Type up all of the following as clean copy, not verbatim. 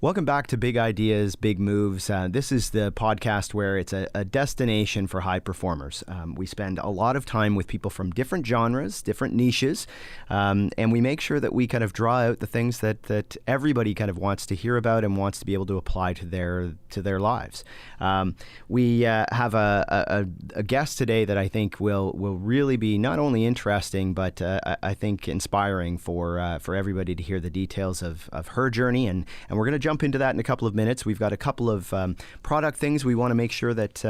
Welcome back to Big Ideas, Big Moves. This is the podcast where it's a destination for high performers. We spend a lot of time with people from different genres, different niches, and we make sure that we kind of draw out the things that everybody kind of wants to hear about and wants to be able to apply to their lives. We have a guest today that I think will really be not only interesting, but I think inspiring for everybody to hear the details of her journey, and we're going to jump into that in a couple of minutes. We've got a couple of product things we want to make sure that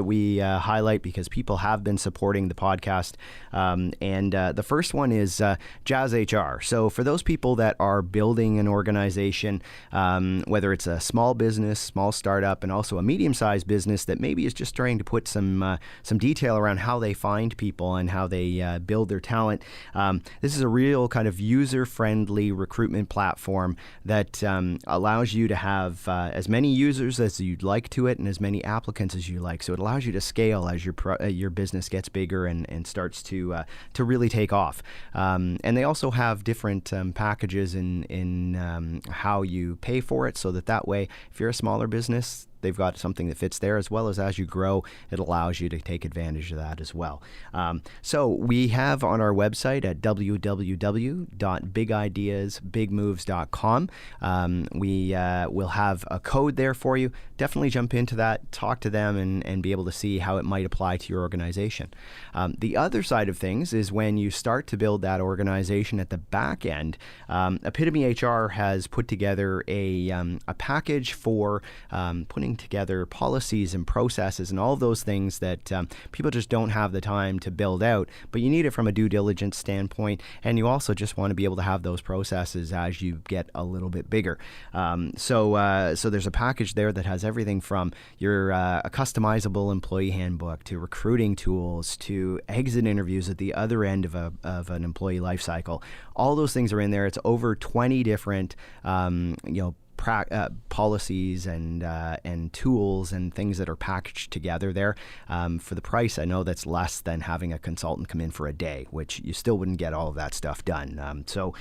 we highlight because people have been supporting the podcast. And the first one is Jazz HR. So for those people that are building an organization, whether it's a small business, small startup, and also a medium-sized business that maybe is just trying to put some detail around how they find people and how they build their talent, this is a real kind of user-friendly recruitment platform that allows you to have as many users as you'd like to it and as many applicants as you like. So it allows you to scale as your business gets bigger and starts to really take off. And they also have different packages in how you pay for it, so that way, if you're a smaller business, they've got something that fits there, as well as you grow, it allows you to take advantage of that as well. So we have on our website at www.bigideasbigmoves.com, we will have a code there for you. Definitely jump into that, talk to them, and be able to see how it might apply to your organization. The other side of things is when you start to build that organization at the back end, Epitome HR has put together a package for putting together policies and processes and all of those things that people just don't have the time to build out, but you need it from a due diligence standpoint, and you also just want to be able to have those processes as you get a little bit bigger. So there's a package there that has everything from your a customizable employee handbook to recruiting tools to exit interviews at the other end of an employee life cycle. All those things are in there. It's over 20 different policies and tools and things that are packaged together there for the price. I know that's less than having a consultant come in for a day, which you still wouldn't get all of that stuff done. So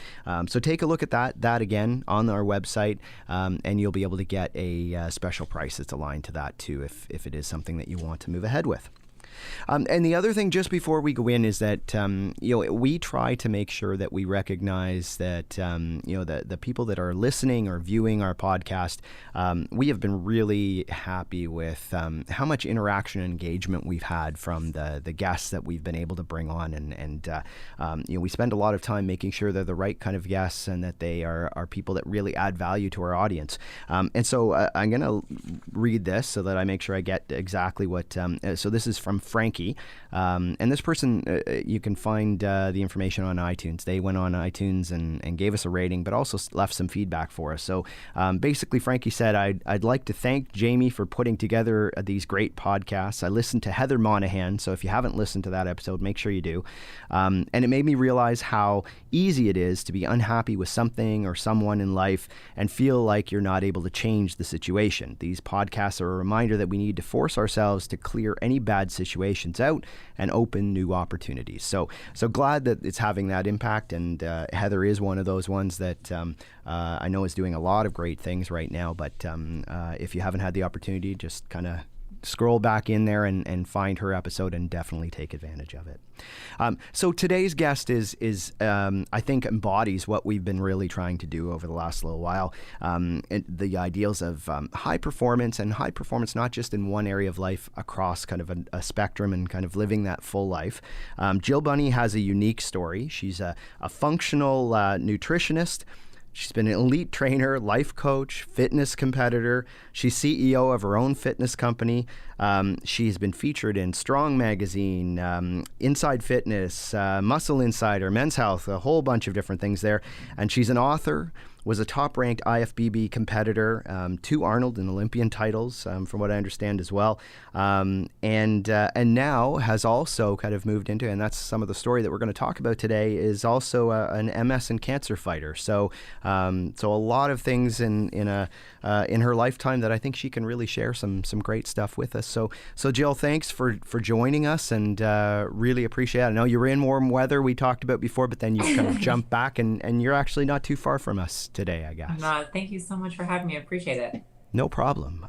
take a look at that again on our website, and you'll be able to get a special price that's aligned to that too, if it is something that you want to move ahead with. And the other thing, just before we go in, is that we try to make sure that we recognize that the people that are listening or viewing our podcast, we have been really happy with how much interaction and engagement we've had from the guests that we've been able to bring on, and we spend a lot of time making sure they're the right kind of guests and that they are people that really add value to our audience. And so I'm going to read this so that I make sure I get exactly what. So this is from Frankie, and this person, you can find the information on iTunes. They went on iTunes and gave us a rating, but also left some feedback for us. So basically, Frankie said, I'd like to thank Jamie for putting together these great podcasts. I listened to Heather Monahan, so if you haven't listened to that episode, make sure you do. And it made me realize how easy it is to be unhappy with something or someone in life and feel like you're not able to change the situation. These podcasts are a reminder that we need to force ourselves to clear any bad situations out and open new opportunities. So glad that it's having that impact, and Heather is one of those ones that I know is doing a lot of great things right now, but if you haven't had the opportunity, just kind of scroll back in there and find her episode and definitely take advantage of it. So today's guest is I think embodies what we've been really trying to do over the last little while. The ideals of high performance, and high performance not just in one area of life, across kind of a spectrum and kind of living that full life. Jill Bunny has a unique story. She's a functional nutritionist. She's been an elite trainer, life coach, fitness competitor. She's CEO of her own fitness company. She's been featured in Strong Magazine, Inside Fitness, Muscle Insider, Men's Health, a whole bunch of different things there. And she's an author, was a top-ranked IFBB competitor, 2 Arnold and Olympian titles, from what I understand as well, and now has also kind of moved into, and that's some of the story that we're going to talk about today, is also an MS and cancer fighter. So a lot of things in her lifetime that I think she can really share some great stuff with us. So Jill, thanks for joining us, and really appreciate it. I know you were in warm weather we talked about before, but then you kind of jumped back, and you're actually not too far from us today, I guess. Thank you so much for having me. I appreciate it. No problem.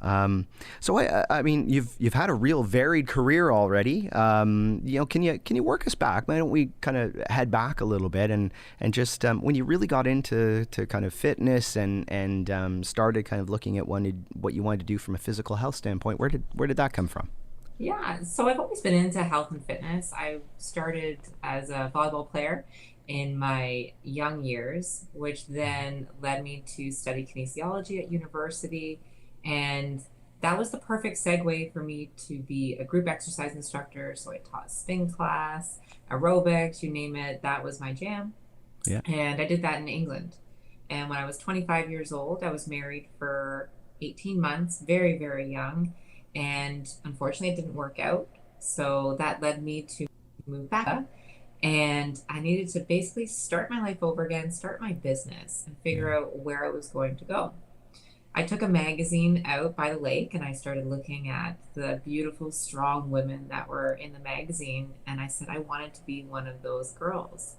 So I mean, you've had a real varied career already. Can you work us back? Why don't we kind of head back a little bit and just when you really got into kind of fitness and started kind of looking at what you wanted to do from a physical health standpoint, where did that come from? Yeah, so I've always been into health and fitness. I started as a volleyball player in my young years, which then led me to study kinesiology at university. And that was the perfect segue for me to be a group exercise instructor. So I taught spin class, aerobics, you name it. That was my jam. Yeah. And I did that in England. And when I was 25 years old, I was married for 18 months, very, very young. And unfortunately, it didn't work out. So that led me to move back. And I needed to basically start my life over again, start my business, and figure Yeah. out where I was going to go. I took a magazine out by the lake and I started looking at the beautiful, strong women that were in the magazine. And I said, I wanted to be one of those girls.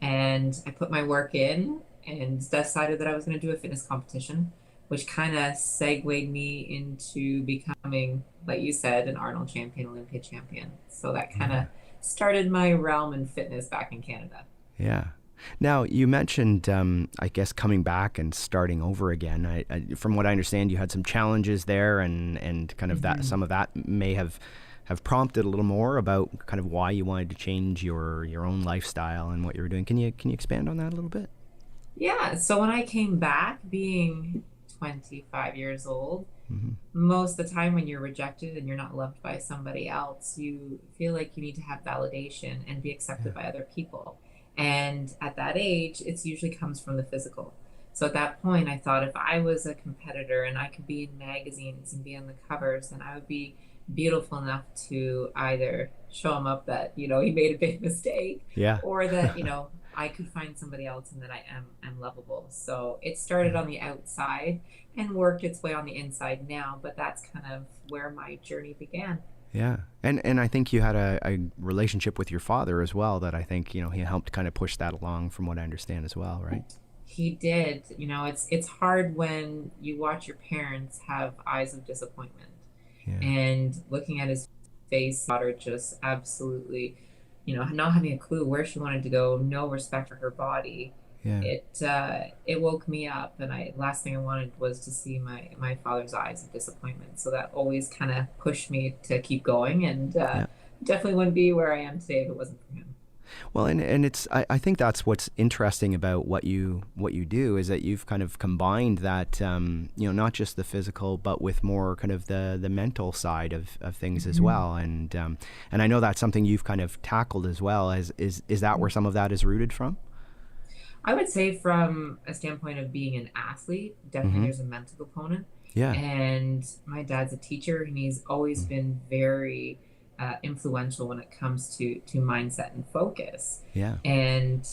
And I put my work in and decided that I was going to do a fitness competition, which kind of segued me into becoming, like you said, an Arnold champion, Olympia champion. So that kind Yeah. of started my realm in fitness back in Canada. Yeah. Now, you mentioned, I guess, coming back and starting over again. From what I understand, you had some challenges there, and kind of that Mhm. some of that may have prompted a little more about kind of why you wanted to change your own lifestyle and what you were doing. Can you expand on that a little bit? Yeah, so when I came back, being 25 years old, Hmm. most of the time when you're rejected and you're not loved by somebody else, you feel like you need to have validation and be Yeah. accepted by other people. And at that age, it's usually comes from the physical. So at that point, I thought if I was a competitor and I could be in magazines and be on the covers, then I would be beautiful enough to either show him up that, he made a big mistake, Yeah. or that, I could find somebody else and that I am lovable. So it started Yeah. on the outside and worked its way on the inside now, but that's kind of where my journey began. Yeah. And I think you had a relationship with your father as well that I think, he helped kind of push that along from what I understand as well, right? He did. It's hard when you watch your parents have eyes of disappointment. Yeah. And looking at his face, daughter just absolutely, not having a clue where she wanted to go, no respect for her body. Yeah. It woke me up, and I last thing I wanted was to see my father's eyes of disappointment. So that always kind of pushed me to keep going, and Yeah. definitely wouldn't be where I am today if it wasn't for him. Well, and I think that's what's interesting about what you do is that you've kind of combined that not just the physical but with more kind of the mental side of things as Mhm. well, and I know that's something you've kind of tackled as well. As is that where some of that is rooted from? I would say from a standpoint of being an athlete, definitely Mm-hmm. there's a mental component. Yeah. And my dad's a teacher, and he's always Mm. been very influential when it comes to mindset and focus. Yeah. And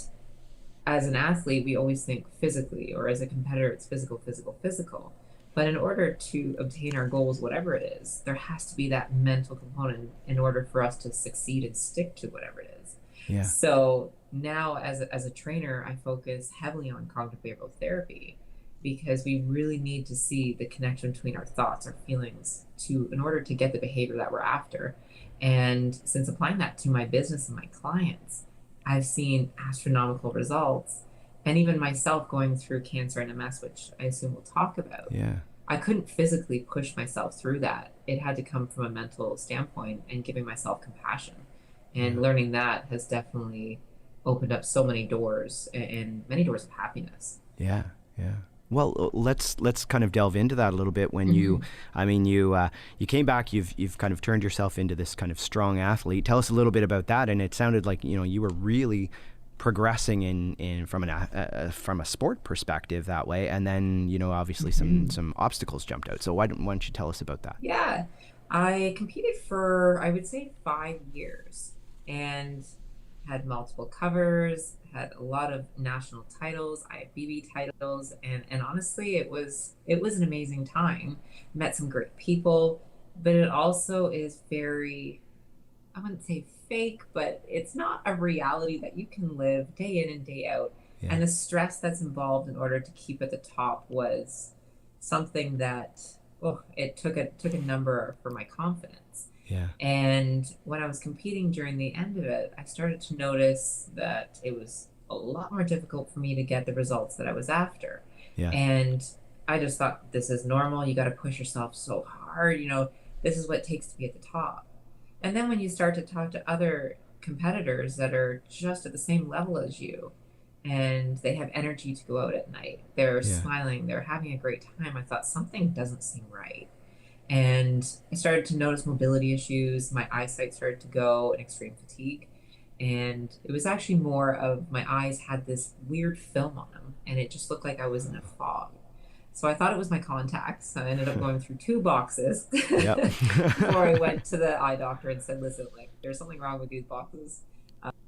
as an athlete, we always think physically, or as a competitor, it's physical, physical, physical. But in order to obtain our goals, whatever it is, there has to be that mental component in order for us to succeed and stick to whatever it is. Yeah. So now, as a trainer, I focus heavily on cognitive behavioral therapy because we really need to see the connection between our thoughts, our feelings, to in order to get the behavior that we're after. And since applying that to my business and my clients, I've seen astronomical results. And even myself going through cancer and MS, which I assume we'll talk about, Yeah. I couldn't physically push myself through that. It had to come from a mental standpoint and giving myself compassion. And Yeah. learning that has definitely opened up so many doors and many doors of happiness. Yeah, yeah. Well, let's kind of delve into that a little bit. When Mhm. I mean, you came back. You've kind of turned yourself into this kind of strong athlete. Tell us a little bit about that. And it sounded like you were really progressing in from a sport perspective that way. And then obviously some Mhm. some obstacles jumped out. So why don't you tell us about that? Yeah, I competed for, I would say, 5 years and had multiple covers, had a lot of national titles, IFBB titles, and honestly, it was an amazing time. Met some great people, but it also is very, I wouldn't say fake, but it's not a reality that you can live day in and day out Yeah. And the stress that's involved in order to keep at the top was something that, oh, it took a number for my confidence. Yeah. And when I was competing during the end of it, I started to notice that it was a lot more difficult for me to get the results that I was after. Yeah. And I just thought, this is normal. You got to push yourself so hard. This is what it takes to be at the top. And then when you start to talk to other competitors that are just at the same level as you, and they have energy to go out at night, they're Yeah. smiling, they're having a great time, I thought something doesn't seem right. And I started to notice mobility issues. My eyesight started to go and extreme fatigue. And it was actually more of my eyes had this weird film on them, and it just looked like I was in a fog. So I thought it was my contacts. I ended up going through two boxes Yep. before I went to the eye doctor and said, "Listen, like there's something wrong with these boxes.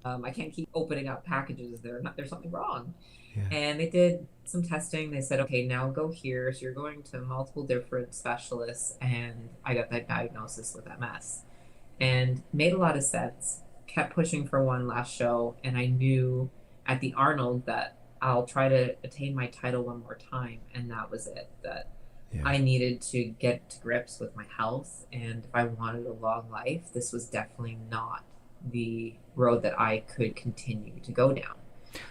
I can't keep opening up packages. There's something wrong." Yeah. And they did some testing. They said, "Okay, now go here." So you're going to multiple different specialists, and I got that diagnosis with MS, and made a lot of sense. Kept pushing for one last show, and I knew at the Arnold that I'll try to attain my title one more time, and that was it. That Yeah. I needed to get to grips with my health, and if I wanted a long life, this was definitely not the road that I could continue to go down.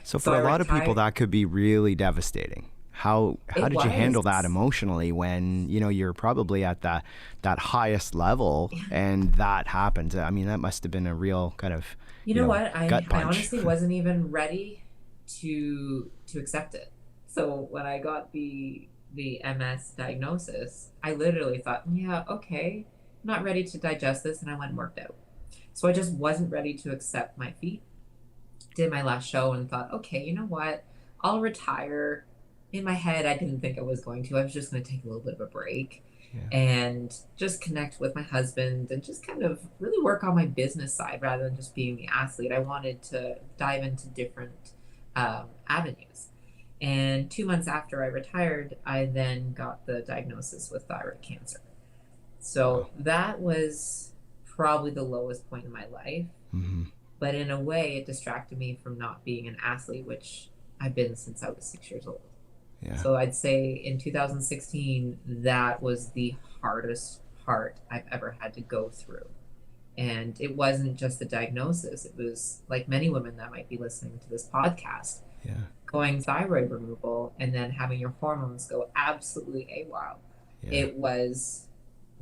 So So for I a lot of people, retired. that could be really devastating. How It did you handle that was. emotionally when you're probably at that highest level and that happens? I mean, that must have been a real kind of You know what? gut I punch. honestly wasn't even ready to accept it. So when I got the MS diagnosis, I literally thought, yeah, okay, I'm not ready to digest this, and I went and worked out. So I just wasn't ready to accept my feat. Did my last show and thought, okay, you know what? I'll retire. In my head, I didn't think I was going to. I was just going to take a little bit of a break Yeah. and just connect with my husband and just kind of really work on my business side rather than just being the athlete. I wanted to dive into different avenues. And 2 months after I retired, I then got the diagnosis with thyroid cancer. Wow. So that was probably the lowest point in my life. Hmm. But in a way, it distracted me from not being an athlete, which I've been since I was 6 years old. Yeah. So I'd say in 2016, that was the hardest part I've ever had to go through. And it wasn't just the diagnosis, it was like many women that might be listening to this podcast, Yeah. going thyroid removal and then having your hormones go absolutely AWOL. Yeah. It was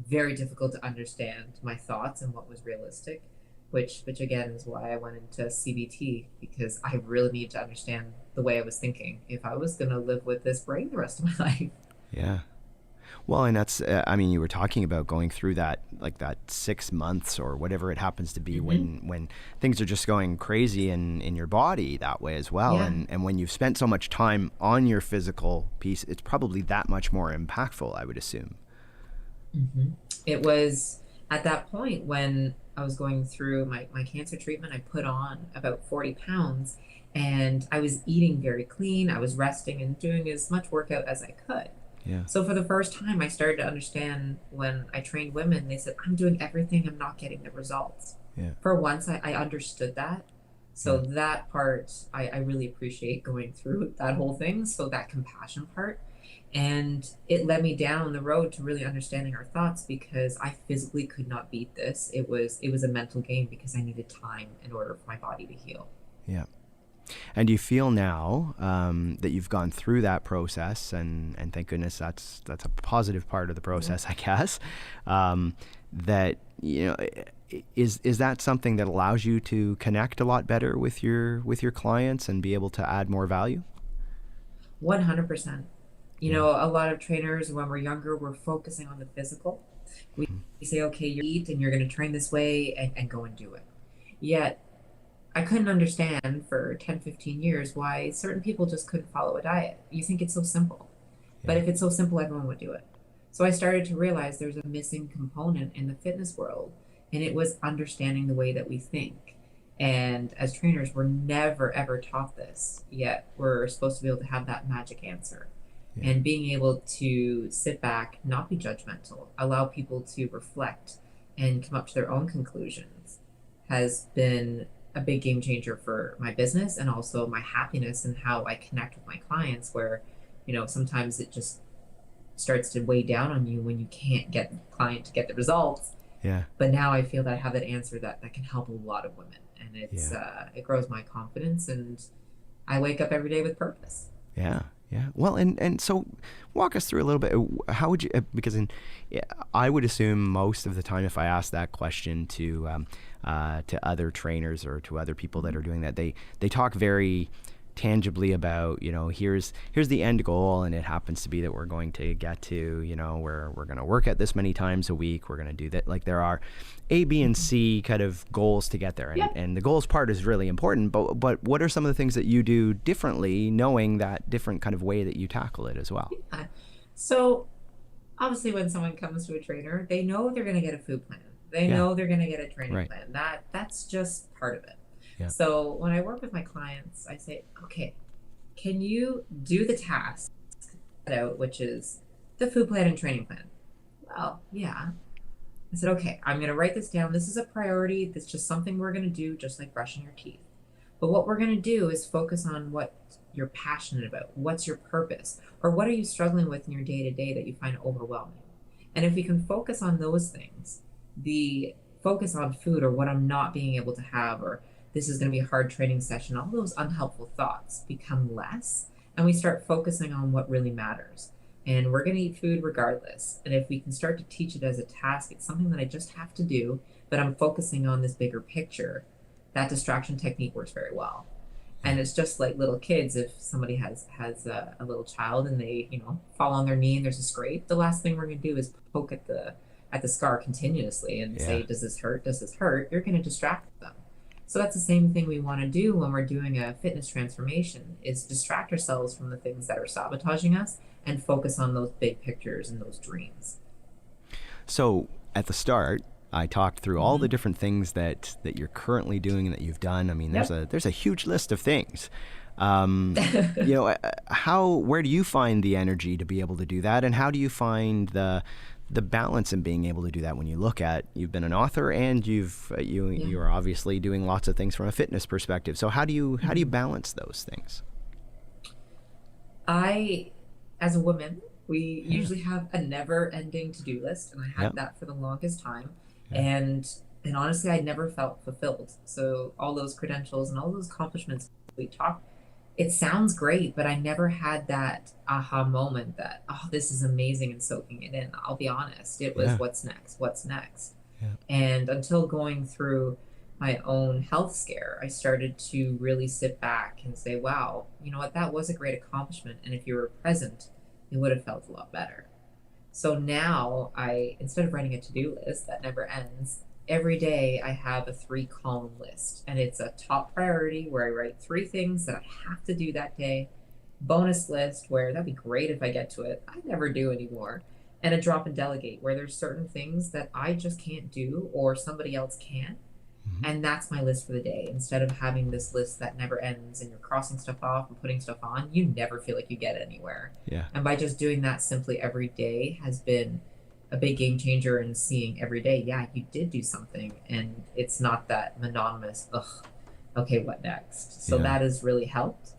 very difficult to understand my thoughts and what was realistic, which again is why I went into CBT, because I really need to understand the way I was thinking if I was going to live with this brain the rest of my life. Yeah. Well, and that's, I mean, you were talking about going through that, like that 6 months or whatever it happens to be Mm-hmm. when things are just going crazy in your body that way as well. Yeah. And when you've spent so much time on your physical piece, it's probably that much more impactful, I would assume. Mm-hmm. It was at that point when I was going through my cancer treatment, I put on about 40 pounds, and I was eating very clean. I was resting and doing as much workout as I could. Yeah. So for the first time, I started to understand when I trained women, they said, I'm doing everything, I'm not getting the results. Yeah. For once, I understood that. So Yeah. that part, I really appreciate going through that whole thing. So that compassion part. And it led me down the road to really understanding our thoughts, because I physically could not beat this. It was a mental game because I needed time in order for my body to heal. Yeah. And do you feel now that you've gone through that process, and thank goodness that's a positive part of the process, I guess, that is that something that allows you to connect a lot better with your clients and be able to add more value? 100%. Yeah. A lot of trainers, when we're younger, we're focusing on the physical. We Mhm. say, okay, you eat and you're going to train this way, and go and do it. Yet, I couldn't understand for 10, 15 years why certain people just couldn't follow a diet. You think it's so simple. But Yeah. if it's so simple, everyone would do it. So I started to realize there's a missing component in the fitness world, and it was understanding the way that we think. And as trainers, we're never ever taught this, yet we're supposed to be able to have that magic answer. Yeah. And being able to sit back, not be judgmental, allow people to reflect and come up to their own conclusions has been a big game changer for my business and also my happiness and how I connect with my clients, where, sometimes it just starts to weigh down on you when you can't get the client to get the results. Yeah. But now I feel that I have that answer that can help a lot of women, and Yeah. it grows my confidence, and I wake up every day with purpose. Yeah. Yeah. Well, and so walk us through a little bit. How would you, yeah, I would assume most of the time if I ask that question to other trainers or to other people that are doing that, they talk very tangibly about, here's the end goal, and it happens to be that we're going to get to, where we're going to work at this many times a week, we're going to do that. Like, there are A, B, and C kind of goals to get there, and, Yeah. and the goals part is really important, but what are some of the things that you do differently, knowing that different kind of way that you tackle it as well? So obviously when someone comes to a trainer, they know they're going to get a food plan. They Yeah. know they're going to get a training Right. plan. That's just part of it. Yeah. So when I work with my clients, I say, okay, can you do the task out, which is the food plan and training plan? Well, yeah. I said, okay, I'm going to write this down. This is a priority. That's just something we're going to do, just like brushing your teeth. But what we're going to do is focus on what you're passionate about. What's your purpose? Or what are you struggling with in your day to day that you find overwhelming? And if we can focus on those things, the focus on food or what I'm not being able to have, or this is going to be a hard training session, all those unhelpful thoughts become less. And we start focusing on what really matters. And we're going to eat food regardless. And if we can start to teach it as a task, it's something that I just have to do, but I'm focusing on this bigger picture. That distraction technique works very well. And it's just like little kids. If somebody has a little child and they fall on their knee and there's a scrape, the last thing we're going to do is poke at the scar continuously and say, does this hurt? Does this hurt? You're going to distract them. So that's the same thing we want to do when we're doing a fitness transformation, is distract ourselves from the things that are sabotaging us and focus on those big pictures and those dreams. So at the start, I talked through all the different things that you're currently doing and that you've done. I mean, there's a huge list of things. Where do you find the energy to be able to do that, and how do you find the balance in being able to do that when you look at, you've been an author and you are obviously doing lots of things from a fitness perspective. So how do you balance those things? As a woman, we usually have a never-ending to-do list, and I had that for the longest time. And honestly, I never felt fulfilled. So all those credentials and all those accomplishments we talked, it sounds great, but I never had that aha moment that, oh, this is amazing, and soaking it in. I'll be honest, it was what's next, what's next. Yeah. And until going through my own health scare, I started to really sit back and say, wow, you know what, that was a great accomplishment. And if you were present, it would have felt a lot better. So now instead of writing a to-do list that never ends, every day I have a 3-column list, and it's a top priority where I write 3 things that I have to do that day, bonus list where that'd be great if I get to it, I never do anymore, and a drop and delegate where there's certain things that I just can't do or somebody else can. And that's my list for the day. Instead of having this list that never ends and you're crossing stuff off and putting stuff on, you never feel like you get anywhere. Yeah. And by just doing that simply every day has been a big game changer in seeing every day, you did do something, and it's not that monotonous, okay, what next? So that has really helped.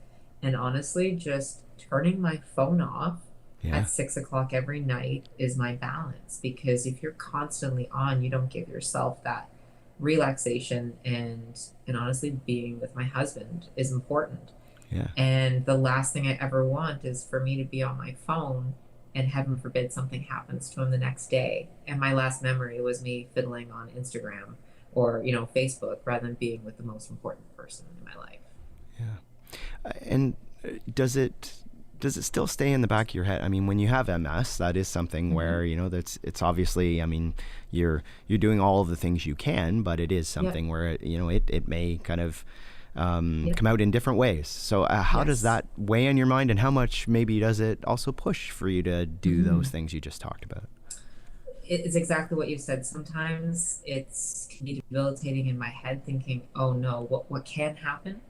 And honestly, just turning my phone off at 6 o'clock every night is my balance, because if you're constantly on, you don't give yourself that relaxation. And honestly, being with my husband is important. And the last thing I ever want is for me to be on my phone and heaven forbid something happens to him the next day, and my last memory was me fiddling on Instagram or Facebook, rather than being with the most important person in my life. And does it still stay in the back of your head? I mean, when you have MS, that is something where it's obviously, I mean, you're doing all of the things you can, but it is something where it may kind of come out in different ways. So how does that weigh on your mind, and how much maybe does it also push for you to do those things you just talked about? It's exactly what you said. Sometimes it can be debilitating in my head, thinking, oh no, what can happen?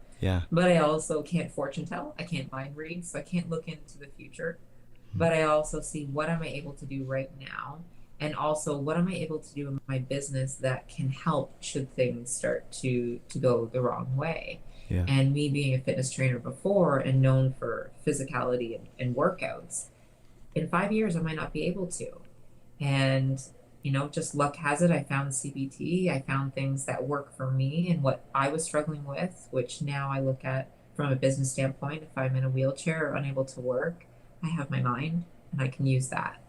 But I also can't fortune tell. I can't mind read, so I can't look into the future. But I also see, what am I able to do right now? And also, what am I able to do in my business that can help should things start to go the wrong way? Yeah. And me being a fitness trainer before and known for physicality and workouts, in 5 years I might not be able to. And just luck has it, I found CBT. I found things that work for me and what I was struggling with, which now I look at from a business standpoint. If I'm in a wheelchair or unable to work, I have my mind and I can use that.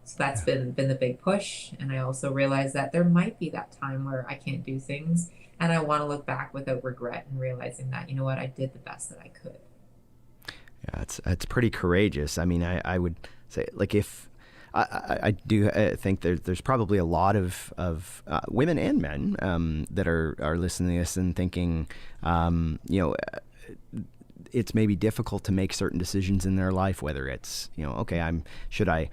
So that's Yeah. been the big push. And I also realized that there might be that time where I can't do things. And I want to look back without regret and realizing that, you know what, I did the best that I could. Yeah, it's pretty courageous. I mean, I would say, like, if I do think there's probably a lot of women and men that are listening to this and thinking, it's maybe difficult to make certain decisions in their life, whether it's, okay, should I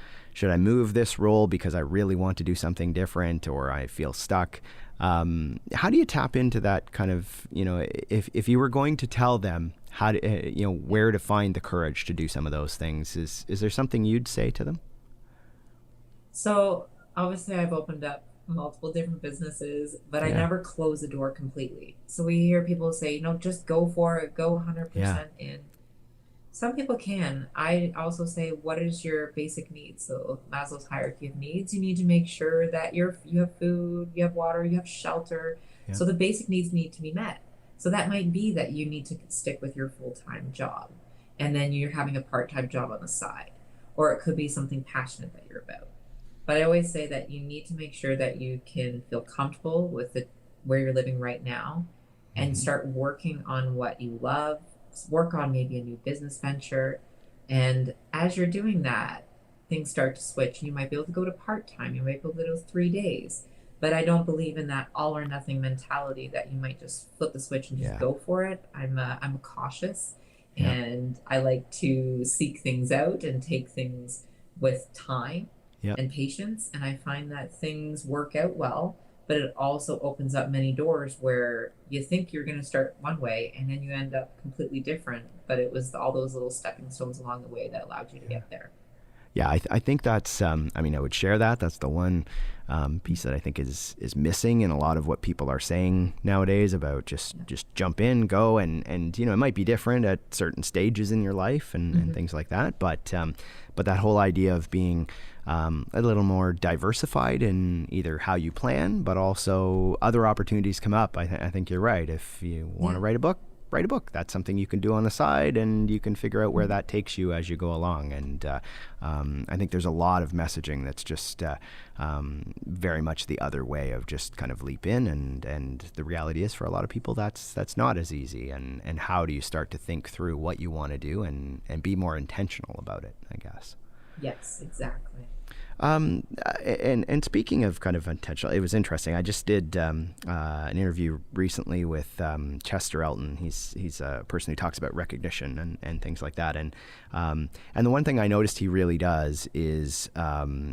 move this role because I really want to do something different, or I feel stuck. How do you tap into that kind of, if you were going to tell them how to, where to find the courage to do some of those things, is there something you'd say to them? So obviously, I've opened up multiple different businesses, but I Yeah. never close the door completely. So we hear people say, just go for it, go Yeah. 100% in. Some people can. I also say, what is your basic needs? So Maslow's hierarchy of needs, you need to make sure that you have food, you have water, you have shelter. Yeah. So the basic needs need to be met. So that might be that you need to stick with your full-time job, and then you're having a part-time job on the side, or it could be something passionate that you're about. But I always say that you need to make sure that you can feel comfortable with where you're living right now, and Mm-hmm. start working on what you love, work on maybe a new business venture. And as you're doing that, things start to switch. You might be able to go to part time, you might be able to do 3 days. But I don't believe in that all or nothing mentality that you might just flip the switch and just Yeah. go for it. I'm cautious, Yeah. and I like to seek things out and take things with time Yeah. and patience. And I find that things work out well, but it also opens up many doors where you think you're going to start one way and then you end up completely different. But it was all those little stepping stones along the way that allowed you to Yeah. get there. Yeah, I think that's, I mean, I would share that. That's the one piece that I think is missing in a lot of what people are saying nowadays about Yeah. just jump in, go, and it might be different at certain stages in your life and Mm-hmm. things like that. But that whole idea of being a little more diversified in either how you plan, but also other opportunities come up. I think you're right. If you want to Yeah. write a book. That's something you can do on the side, and you can figure out where Mm-hmm. that takes you as you go along. And I think there's a lot of messaging that's just very much the other way of just kind of leap in. And the reality is, for a lot of people, that's not as easy. And how do you start to think through what you want to do and be more intentional about it, I guess. Yes, exactly. And speaking of kind of intentional, it was interesting. I just did an interview recently with Chester Elton. He's a person who talks about recognition and things like that. And the one thing I noticed he really does is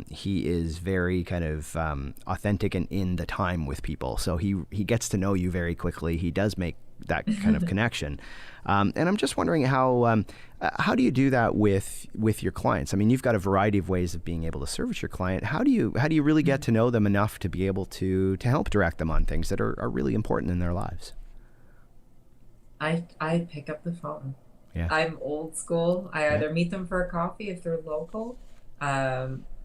he is very kind of authentic and in the time with people. So he gets to know you very quickly. He does make that kind of connection. And I'm just wondering how do you do that with your clients? I mean, you've got a variety of ways of being able to service your client. How do you really get to know them enough to be able to help direct them on things that are really important in their lives? I pick up the phone. Yeah. I'm old school. I Yeah. either meet them for a coffee if they're local,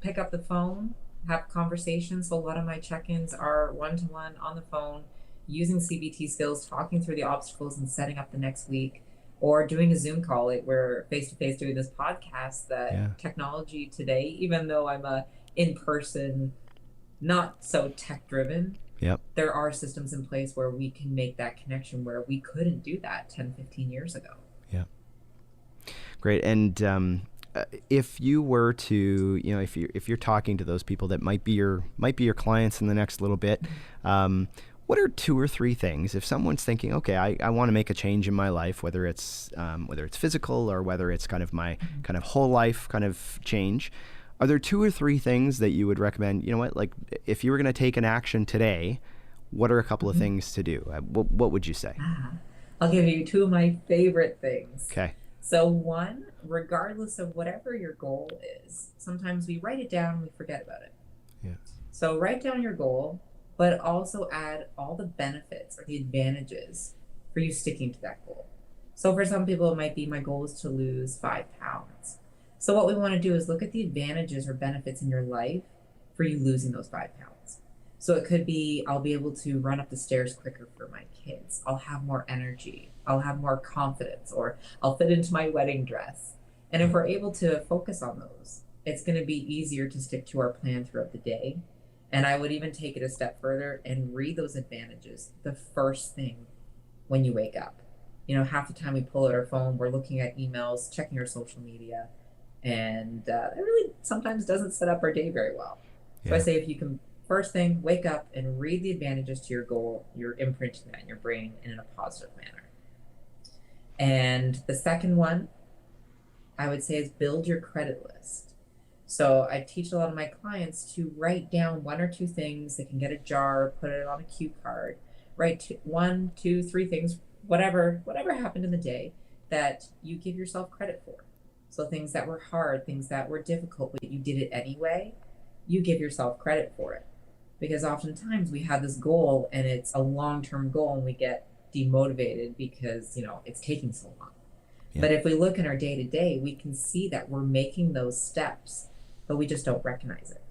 pick up the phone, have conversations. So a lot of my check-ins are one-to-one on the phone, using CBT skills, talking through the obstacles and setting up the next week, or doing a Zoom call. Like we're face-to-face doing this podcast. Yeah. That technology today, even though I'm a in-person, not so tech-driven, Yep. there are systems in place where we can make that connection where we couldn't do that 10, 15 years ago. Yeah. Great. And if you were to, if you're talking to those people that might be your clients in the next little bit, what are 2 or 3 things, if someone's thinking, okay, I want to make a change in my life, whether it's physical or whether it's kind of my kind of whole life kind of change, are there 2 or 3 things that you would recommend? You know what, like if you were going to take an action today, what are a couple of Mhm. things to do? What would you say? I'll give you two of my favorite things. Okay. So, one, regardless of whatever your goal is, sometimes we write it down and we forget about it. Yeah. So write down your goal, but also add all the benefits or the advantages for you sticking to that goal. So for some people, it might be my goal is to lose 5 pounds. So what we want to do is look at the advantages or benefits in your life for you losing those 5 pounds. So it could be I'll be able to run up the stairs quicker for my kids. I'll have more energy. I'll have more confidence, or I'll fit into my wedding dress. And if we're able to focus on those, it's going to be easier to stick to our plan throughout the day. And I would even take it a step further and read those advantages the first thing when you wake up. Half the time we pull out our phone, we're looking at emails, checking our social media, and it really sometimes doesn't set up our day very well. So I Yeah. say if you can, first thing, wake up and read the advantages to your goal, you're imprinting that in your brain in a positive manner. And the second one, I would say, is build your credit list. So I teach a lot of my clients to write down one or two things. They can get a jar, put it on a cue card, write one, two, three things, whatever happened in the day that you give yourself credit for. So things that were hard, things that were difficult, but you did it anyway, you give yourself credit for it. Because oftentimes we have this goal and it's a long-term goal and we get demotivated because, it's taking so long. Yeah. But if we look in our day to day, we can see that we're making those steps, but we just don't recognize it.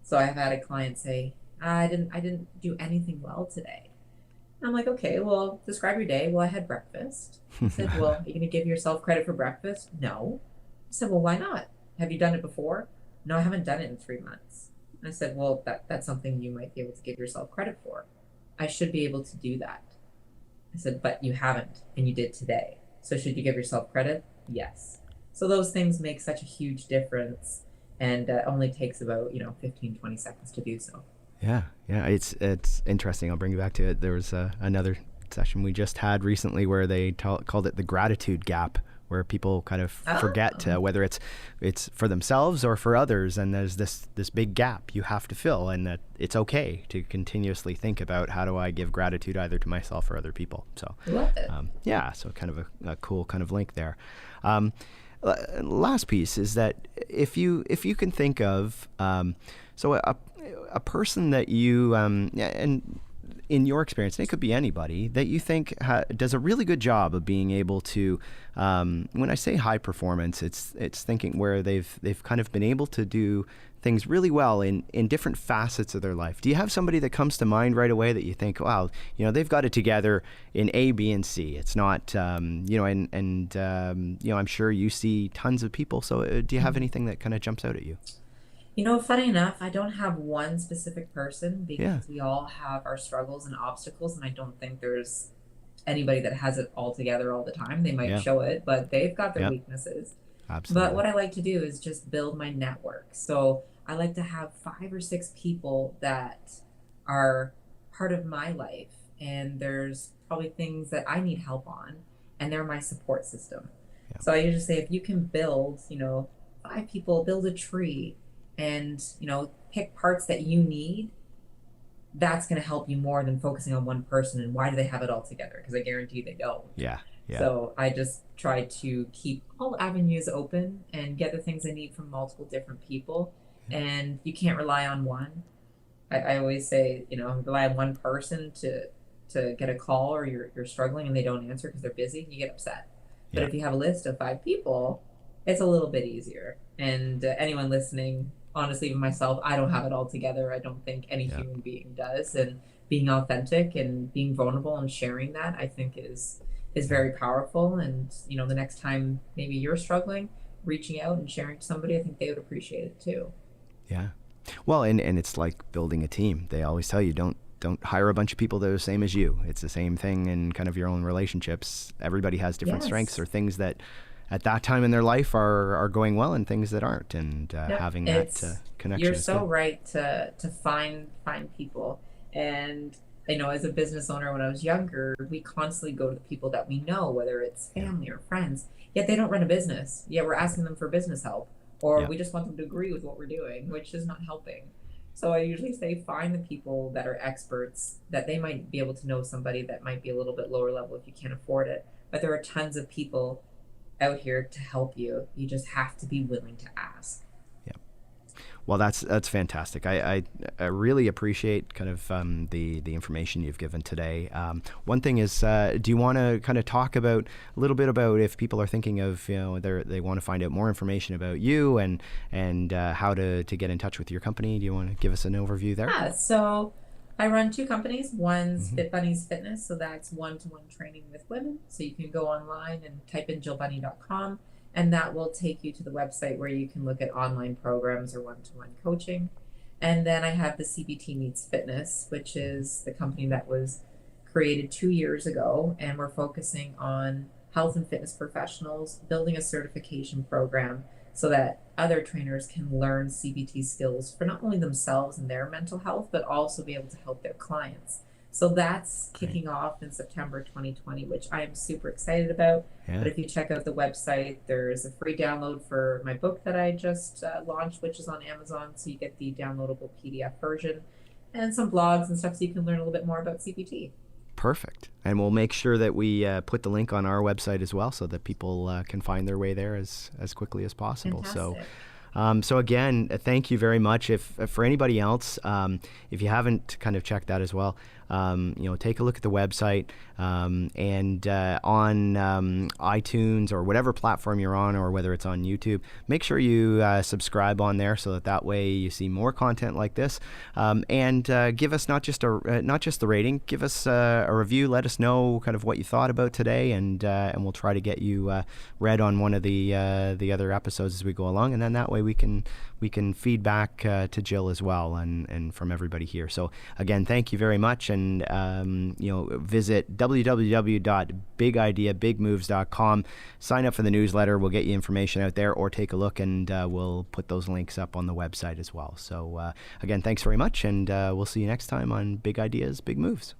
So I've had a client say, I didn't do anything well today. And I'm like, okay, well, describe your day. Well, I had breakfast. I said, well, are you going to give yourself credit for breakfast? No. I said, well, why not? Have you done it before? No, I haven't done it in 3 months. And I said, well, that's something you might be able to give yourself credit for. I should be able to do that. I said, but you haven't, and you did today. So should you give yourself credit? Yes. So those things make such a huge difference, and only takes about 15, 20 seconds to do so. Yeah, yeah, it's interesting. I'll bring you back to it. There was another session we just had recently where they called it the gratitude gap, where people kind of forget whether it's for themselves or for others, and there's this big gap you have to fill, and that it's okay to continuously think about how do I give gratitude either to myself or other people. So Love it. yeah, so kind of a cool kind of link there. Last piece is that if you can think of so a person that you and in your experience, and it could be anybody, that you think does a really good job of being able to, when I say high performance, it's thinking where they've kind of been able to do things really well in different facets of their life. Do you have somebody that comes to mind right away that you think, wow, they've got it together in A, B, and C? It's not, I'm sure you see tons of people. So do you have anything that kind of jumps out at you? Funny enough, I don't have one specific person because Yeah. we all have our struggles and obstacles, and I don't think there's anybody that has it all together all the time. They might Yeah. show it, but they've got their Yeah. weaknesses. But Absolutely. what I like to do is just build my network. So I like to have 5 or 6 people that are part of my life, and there's probably things that I need help on, and they're my support system. Yeah. So I usually say if you can build, 5 people, build a tree, and pick parts that you need, that's going to help you more than focusing on one person and why do they have it all together, because I guarantee they don't. Yeah. Yeah. So I just try to keep all avenues open and get the things I need from multiple different people. And you can't rely on one. I always say, rely on one person to get a call, or you're struggling and they don't answer because they're busy, you get upset. But Yeah. if you have a list of 5 people, it's a little bit easier. And anyone listening, honestly, even myself, I don't have it all together. I don't think any Yeah. human being does. And being authentic and being vulnerable and sharing that, I think is very powerful. And the next time maybe you're struggling, reaching out and sharing to somebody, I think they would appreciate it too. Yeah. Well, and it's like building a team. They always tell you don't hire a bunch of people that are the same as you. It's the same thing in kind of your own relationships. Everybody has different strengths Yes. or things that at that time in their life are going well, and things that aren't. And Yep. having that It's connection You're is so good. right to find people. And as a business owner, when I was younger, we constantly go to the people that we know, whether it's Yeah. family or friends, yet they don't run a business. Yet we're asking them for business help, or Yeah. we just want them to agree with what we're doing, which is not helping. So I usually say find the people that are experts, that they might be able to know somebody that might be a little bit lower level if you can't afford it. But there are tons of people out here to help you. You just have to be willing to ask. Well, that's fantastic. I really appreciate kind of the information you've given today. One thing is, do you want to kind of talk about a little bit about if people are thinking of, they want to find out more information about you and how to get in touch with your company? Do you want to give us an overview there? Yeah, so I run two companies. One's Mm-hmm. Fit Bunnies Fitness, so that's one-to-one training with women. So you can go online and type in jillbunny.com, and that will take you to the website where you can look at online programs or one-to-one coaching. And then I have the CBT Meets Fitness, which is the company that was created 2 years ago, and we're focusing on health and fitness professionals, building a certification program so that other trainers can learn CBT skills for not only themselves and their mental health, but also be able to help their clients. So that's Great. kicking off in September 2020, which I am super excited about. Yeah. But if you check out the website, there's a free download for my book that I just launched, which is on Amazon. So you get the downloadable PDF version and some blogs and stuff so you can learn a little bit more about CBT. Perfect. And we'll make sure that we put the link on our website as well so that people can find their way there as quickly as possible. Fantastic. So again, thank you very much. If for anybody else, if you haven't kind of checked that as well, take a look at the website and on iTunes or whatever platform you're on, or whether it's on YouTube, make sure you subscribe on there so that way you see more content like this. And give us not just the rating, give us a review. Let us know kind of what you thought about today, and we'll try to get you read on one of the other episodes as we go along, and then that way we can feed back to Jill as well, and from everybody here. So again, thank you very much, and visit www.bigideabigmoves.com. Sign up for the newsletter. We'll get you information out there, or take a look, and we'll put those links up on the website as well. So again, thanks very much, and we'll see you next time on Big Ideas, Big Moves.